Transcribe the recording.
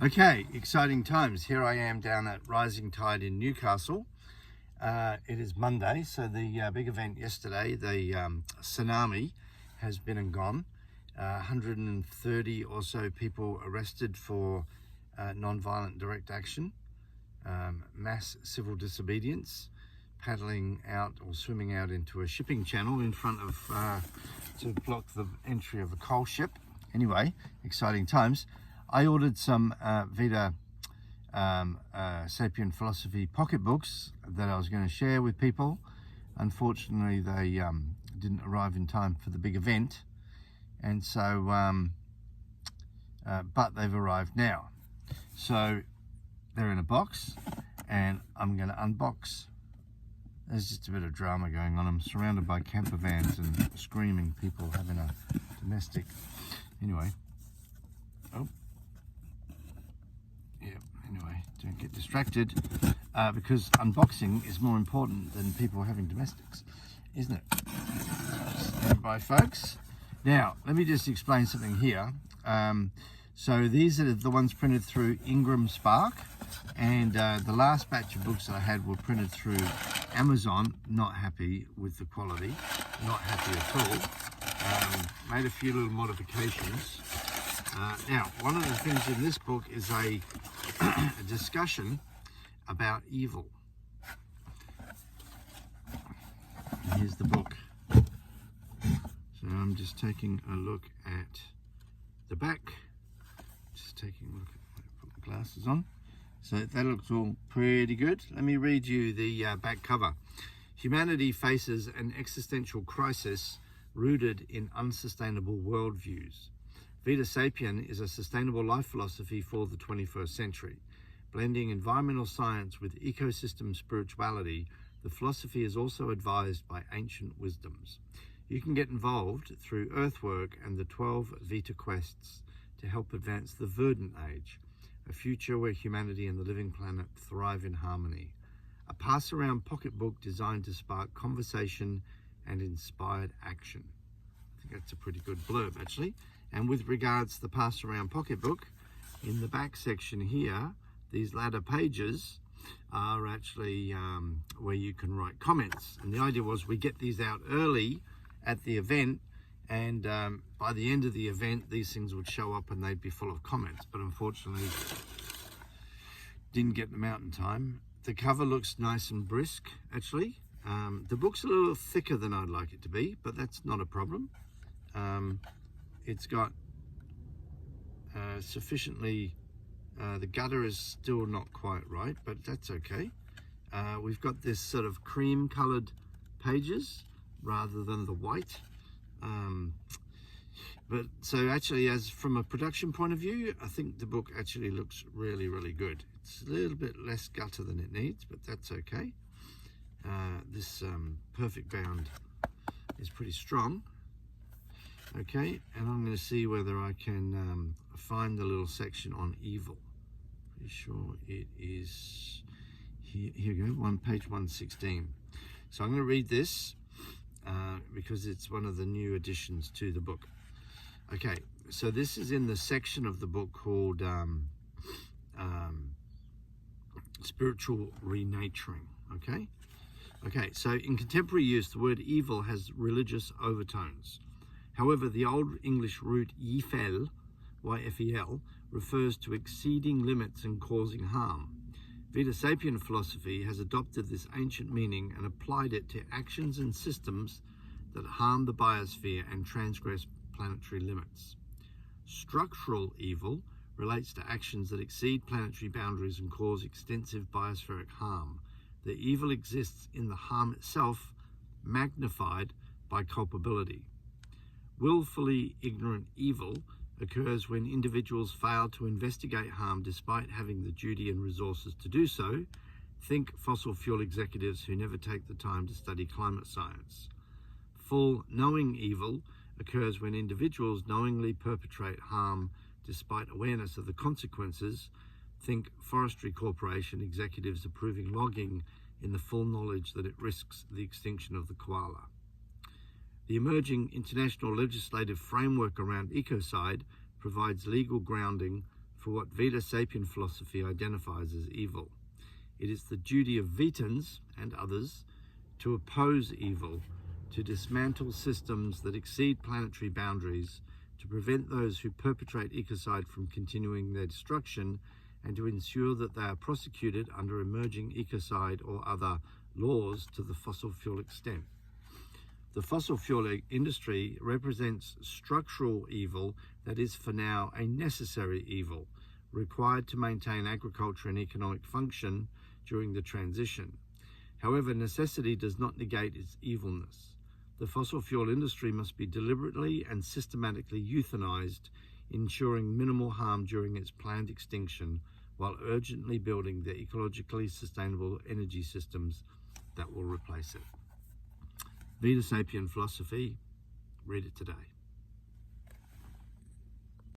Okay, exciting times. Here I am down at Rising Tide in Newcastle. It is Monday, so the big event yesterday, the tsunami, has been and gone. 130 or so people arrested for non-violent direct action, mass civil disobedience, paddling out or swimming out into a shipping channel in front of to block the entry of a coal ship. Anyway, exciting times. I ordered some Vita Sapien Philosophy pocketbooks that I was going to share with people. Unfortunately, they didn't arrive in time for the big event, and so but they've arrived now. So they're in a box, and I'm going to unbox. There's just a bit of drama going on. I'm surrounded by camper vans and screaming people having a domestic. Anyway, oh. Anyway, don't get distracted because unboxing is more important than people having domestics, isn't it? Stand by, folks. Now, let me just explain something here. So these are the ones printed through Ingram Spark, and the last batch of books that I had were printed through Amazon. Not happy with the quality, not happy at all. Made a few little modifications. Now, one of the things in this book is a discussion about evil. And here's the book. So I'm just taking a look at the back. Just taking a look at, put my glasses on. So that looks all pretty good. Let me read you the back cover. Humanity faces an existential crisis rooted in unsustainable worldviews. Vita Sapien is a sustainable life philosophy for the 21st century. Blending environmental science with ecosystem spirituality, the philosophy is also advised by ancient wisdoms. You can get involved through Earthwork and the 12 Vita quests to help advance the Verdant Age, a future where humanity and the living planet thrive in harmony. A pass-around pocketbook designed to spark conversation and inspired action. I think that's a pretty good blurb, actually. And with regards to the pass-around pocketbook, in the back section here, these latter pages are actually where you can write comments. And the idea was we get these out early at the event, and by the end of the event, these things would show up and they'd be full of comments. But unfortunately, didn't get them out in time. The cover looks nice and brisk, actually. The book's a little thicker than I'd like it to be, but that's not a problem. It's got sufficiently, the gutter is still not quite right, but that's okay. We've got this sort of cream colored pages rather than the white. But so actually, as from a production point of view, I think the book actually looks really, really good. It's a little bit less gutter than it needs, but that's okay. This perfect bound is pretty strong. Okay, and I'm going to see whether I can find the little section on evil. Pretty sure it is here. Here we go, page 116. So I'm going to read this because it's one of the new additions to the book. Okay, so this is in the section of the book called Spiritual Renaturing. Okay, so in contemporary use, the word evil has religious overtones. However, the Old English root yfel, Y-F-E-L, refers to exceeding limits and causing harm. Vita Sapien philosophy has adopted this ancient meaning and applied it to actions and systems that harm the biosphere and transgress planetary limits. Structural evil relates to actions that exceed planetary boundaries and cause extensive biospheric harm. The evil exists in the harm itself, magnified by culpability. Willfully ignorant evil occurs when individuals fail to investigate harm despite having the duty and resources to do so. Think fossil fuel executives who never take the time to study climate science. Full knowing evil occurs when individuals knowingly perpetrate harm despite awareness of the consequences. Think forestry corporation executives approving logging in the full knowledge that it risks the extinction of the koala. The emerging international legislative framework around ecocide provides legal grounding for what Vita Sapien philosophy identifies as evil. It is the duty of Vitans and others to oppose evil, to dismantle systems that exceed planetary boundaries, to prevent those who perpetrate ecocide from continuing their destruction, and to ensure that they are prosecuted under emerging ecocide or other laws to the fossil fuel extent. The fossil fuel industry represents structural evil that is for now a necessary evil, required to maintain agriculture and economic function during the transition. However, necessity does not negate its evilness. The fossil fuel industry must be deliberately and systematically euthanized, ensuring minimal harm during its planned extinction, while urgently building the ecologically sustainable energy systems that will replace it. Vita Sapien philosophy, read it today.